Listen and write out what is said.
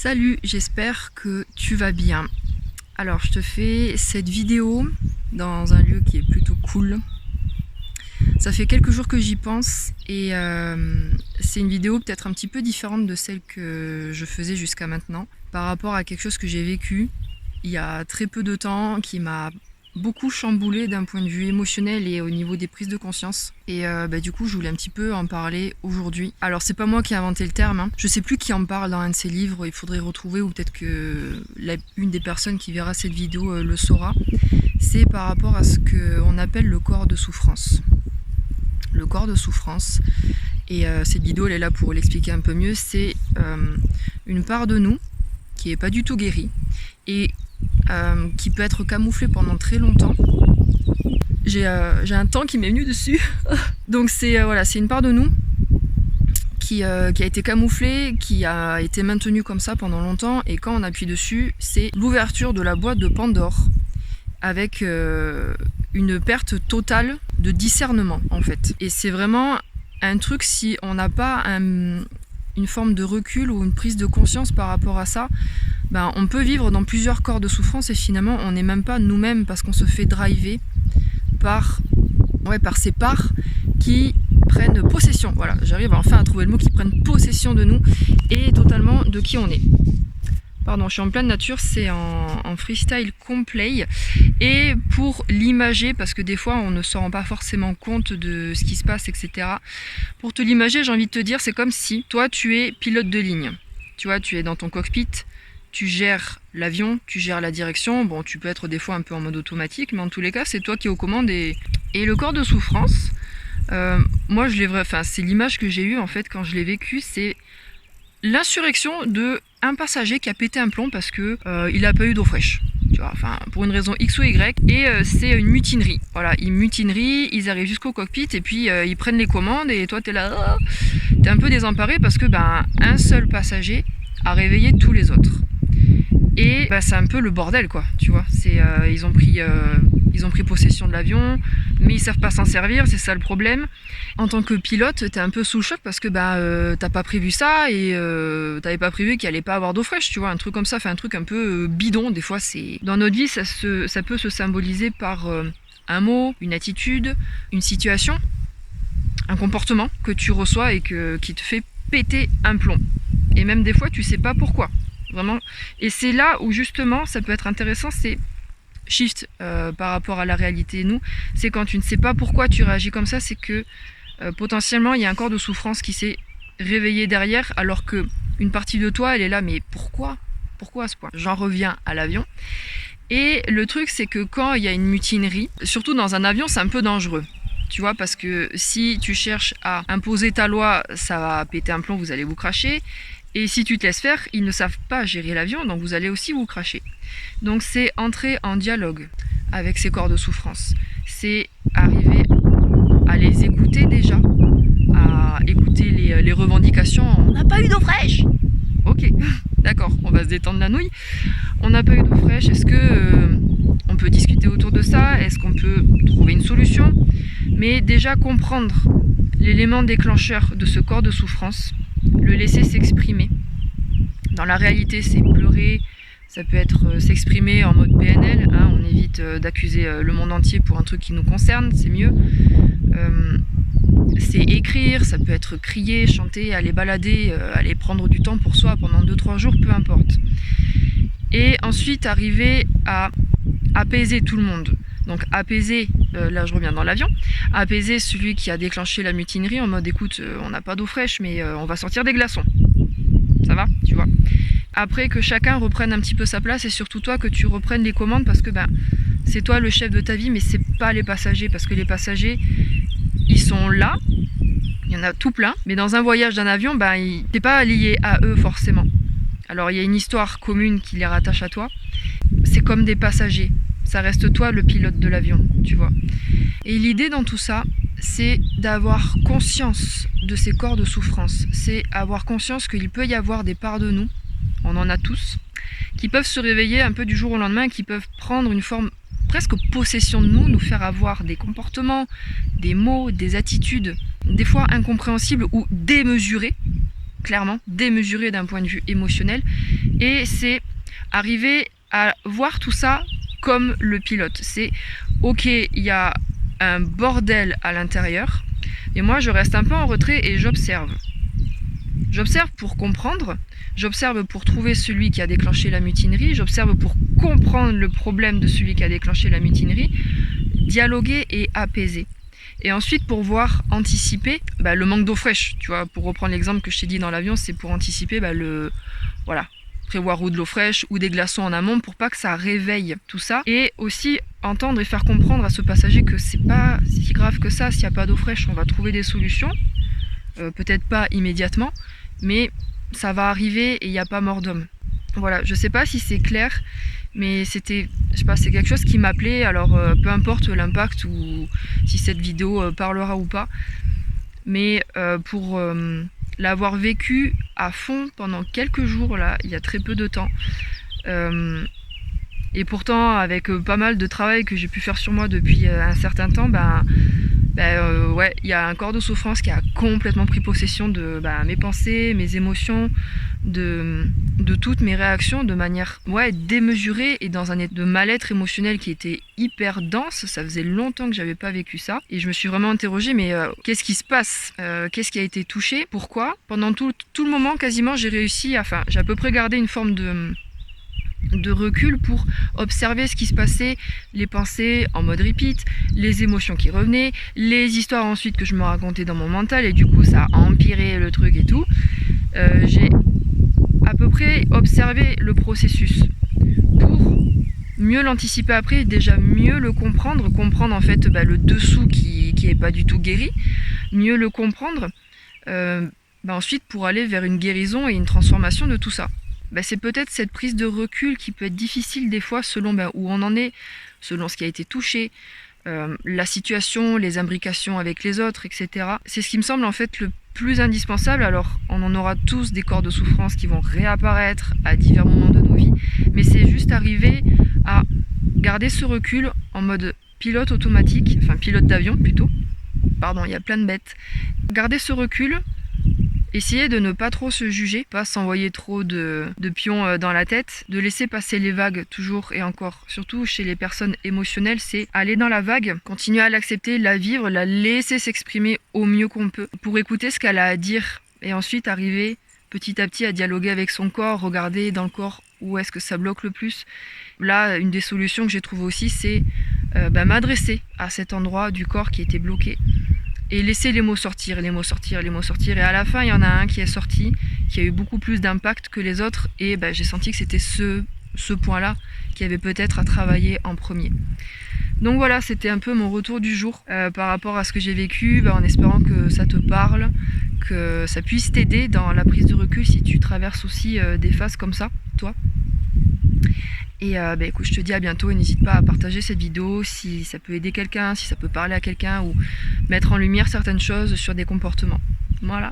Salut, j'espère que tu vas bien. Alors, je te fais cette vidéo dans un lieu qui est plutôt cool. Ça fait quelques jours que j'y pense et c'est une vidéo peut-être un petit peu différente de celle que je faisais jusqu'à maintenant par rapport à quelque chose que j'ai vécu il y a très peu de temps qui m'a beaucoup chamboulé d'un point de vue émotionnel et au niveau des prises de conscience. Et du coup, je voulais un petit peu en parler aujourd'hui. Alors, c'est pas moi qui ai inventé le terme, hein. Je sais plus qui en parle dans un de ses livres, il faudrait retrouver, ou peut-être que une des personnes qui verra cette vidéo le saura. C'est par rapport à ce qu'on appelle le corps de souffrance. Le corps de souffrance, et cette vidéo elle est là pour l'expliquer un peu mieux, c'est une part de nous qui est pas du tout guérie et qui peut être camouflée pendant très longtemps. J'ai un temps qui m'est venu dessus. Donc c'est une part de nous qui a été camouflée, qui a été maintenue comme ça pendant longtemps, et quand on appuie dessus, c'est l'ouverture de la boîte de Pandore avec une perte totale de discernement en fait. Et c'est vraiment un truc, si on n'a pas une forme de recul ou une prise de conscience par rapport à ça, on peut vivre dans plusieurs corps de souffrance et finalement on n'est même pas nous-mêmes parce qu'on se fait driver par ces parts qui prennent possession. Voilà, j'arrive enfin à trouver le mot, qui prennent possession de nous et totalement de qui on est. Pardon, je suis en pleine nature, c'est en freestyle complet. Et pour l'imager, parce que des fois on ne se rend pas forcément compte de ce qui se passe, etc. Pour te l'imager, j'ai envie de te dire, c'est comme si toi tu es pilote de ligne. Tu vois, tu es dans ton cockpit, tu gères l'avion, tu gères la direction. Bon, tu peux être des fois un peu en mode automatique, mais en tous les cas, c'est toi qui es aux commandes. Et le corps de souffrance, moi c'est l'image que j'ai eue en fait quand je l'ai vécu, c'est l'insurrection de un passager qui a pété un plomb parce que il a pas eu d'eau fraîche, tu vois, pour une raison X ou Y, et c'est une mutinerie. Voilà, ils arrivent jusqu'au cockpit et puis ils prennent les commandes et toi t'es là, t'es un peu désemparé parce que un seul passager a réveillé tous les autres. Et c'est un peu le bordel quoi, tu vois. C'est ils ont pris possession de l'avion, mais ils savent pas s'en servir, c'est ça le problème. En tant que pilote, t'es un peu sous le choc parce que t'as pas prévu ça et t'avais pas prévu qu'il allait pas avoir d'eau fraîche, tu vois, un truc comme ça, un truc un peu bidon. Des fois, c'est dans notre vie, ça peut se symboliser par un mot, une attitude, une situation, un comportement que tu reçois et qui te fait péter un plomb. Et même des fois, tu sais pas pourquoi. Vraiment. Et c'est là où justement ça peut être intéressant, c'est shift par rapport à la réalité. Nous, c'est quand tu ne sais pas pourquoi tu réagis comme ça, c'est que potentiellement il y a un corps de souffrance qui s'est réveillé derrière, alors que une partie de toi elle est là, mais pourquoi à ce point? J'en reviens à l'avion. Et le truc, c'est que quand il y a une mutinerie, surtout dans un avion, c'est un peu dangereux. Tu vois, parce que si tu cherches à imposer ta loi, ça va péter un plomb, vous allez vous cracher. Et si tu te laisses faire, ils ne savent pas gérer l'avion, donc vous allez aussi vous cracher. Donc c'est entrer en dialogue avec ces corps de souffrance. C'est arriver à les écouter déjà, à écouter les revendications. On n'a pas eu d'eau fraîche. Ok, d'accord, on va se détendre la nouille. On n'a pas eu d'eau fraîche, est-ce que on peut discuter autour de ça? Est-ce qu'on peut trouver une solution? Mais déjà comprendre l'élément déclencheur de ce corps de souffrance, le laisser s'exprimer. Dans la réalité, c'est pleurer, ça peut être s'exprimer en mode PNL, hein, on évite d'accuser le monde entier pour un truc qui nous concerne, c'est mieux. C'est écrire, ça peut être crier, chanter, aller balader, aller prendre du temps pour soi pendant 2-3 jours, peu importe. Et ensuite arriver à apaiser tout le monde. Donc apaiser, là je reviens dans l'avion, apaiser celui qui a déclenché la mutinerie en mode écoute, on n'a pas d'eau fraîche mais on va sortir des glaçons. Ça va, tu vois. Après que chacun reprenne un petit peu sa place et surtout toi que tu reprennes les commandes parce que c'est toi le chef de ta vie, mais c'est pas les passagers, parce que les passagers ils sont là, il y en a tout plein, mais dans un voyage d'un avion, t'es pas lié à eux forcément. Alors il y a une histoire commune qui les rattache à toi, c'est comme des passagers. Ça reste toi le pilote de l'avion, tu vois. Et l'idée dans tout ça, c'est d'avoir conscience de ces corps de souffrance. C'est avoir conscience qu'il peut y avoir des parts de nous, on en a tous, qui peuvent se réveiller un peu du jour au lendemain, qui peuvent prendre une forme presque possession de nous faire avoir des comportements, des mots, des attitudes, des fois incompréhensibles ou démesurés, clairement, démesuré d'un point de vue émotionnel. Et c'est arriver à voir tout ça comme le pilote. C'est ok, il y a un bordel à l'intérieur, et moi je reste un peu en retrait et j'observe. J'observe pour comprendre, j'observe pour trouver celui qui a déclenché la mutinerie, j'observe pour comprendre le problème de celui qui a déclenché la mutinerie, dialoguer et apaiser. Et ensuite pour voir anticiper le manque d'eau fraîche, tu vois, pour reprendre l'exemple que je t'ai dit dans l'avion, c'est pour anticiper prévoir ou de l'eau fraîche ou des glaçons en amont pour pas que ça réveille tout ça. Et aussi entendre et faire comprendre à ce passager que c'est pas si grave que ça, s'il n'y a pas d'eau fraîche, on va trouver des solutions. Peut-être pas immédiatement, mais ça va arriver et il n'y a pas mort d'homme. Voilà, je sais pas si c'est clair, mais c'était, je sais pas, c'est quelque chose qui m'appelait, alors peu importe l'impact ou si cette vidéo parlera ou pas, mais pour l'avoir vécu à fond pendant quelques jours là, il y a très peu de temps, et pourtant avec pas mal de travail que j'ai pu faire sur moi depuis un certain temps, ouais, il y a un corps de souffrance qui a complètement pris possession de mes pensées, mes émotions, de toutes mes réactions de manière démesurée et dans un état de mal-être émotionnel qui était hyper dense. Ça faisait longtemps que j'avais pas vécu ça et je me suis vraiment interrogée, mais qu'est-ce qui se passe, qu'est-ce qui a été touché, pourquoi? Pendant tout le moment quasiment j'ai réussi, j'ai à peu près gardé une forme de recul pour observer ce qui se passait, les pensées en mode repeat, les émotions qui revenaient, les histoires ensuite que je me racontais dans mon mental, et du coup ça a empiré le truc et tout. J'ai à peu près observé le processus pour mieux l'anticiper après, déjà mieux le comprendre en fait le dessous qui est pas du tout guéri, mieux le comprendre, ensuite pour aller vers une guérison et une transformation de tout ça. C'est peut-être cette prise de recul qui peut être difficile des fois selon où on en est, selon ce qui a été touché, la situation, les imbrications avec les autres, etc. C'est ce qui me semble en fait le plus indispensable. Alors on en aura tous des corps de souffrance qui vont réapparaître à divers moments de nos vies, mais c'est juste arriver à garder ce recul en mode pilote automatique, pilote d'avion plutôt, pardon, il y a plein de bêtes. Garder ce recul, essayer de ne pas trop se juger, pas s'envoyer trop de pions dans la tête, de laisser passer les vagues toujours et encore. Surtout chez les personnes émotionnelles, c'est aller dans la vague, continuer à l'accepter, la vivre, la laisser s'exprimer au mieux qu'on peut, pour écouter ce qu'elle a à dire et ensuite arriver petit à petit à dialoguer avec son corps, regarder dans le corps où est-ce que ça bloque le plus. Là, une des solutions que j'ai trouvées aussi, c'est m'adresser à cet endroit du corps qui était bloqué. Et laisser les mots sortir, les mots sortir, les mots sortir. Et à la fin, il y en a un qui est sorti, qui a eu beaucoup plus d'impact que les autres. Et j'ai senti que c'était ce point-là qui avait peut-être à travailler en premier. Donc voilà, c'était un peu mon retour du jour par rapport à ce que j'ai vécu, en espérant que ça te parle, que ça puisse t'aider dans la prise de recul si tu traverses aussi des phases comme ça, toi. Et écoute, je te dis à bientôt et n'hésite pas à partager cette vidéo si ça peut aider quelqu'un, si ça peut parler à quelqu'un ou mettre en lumière certaines choses sur des comportements. Voilà.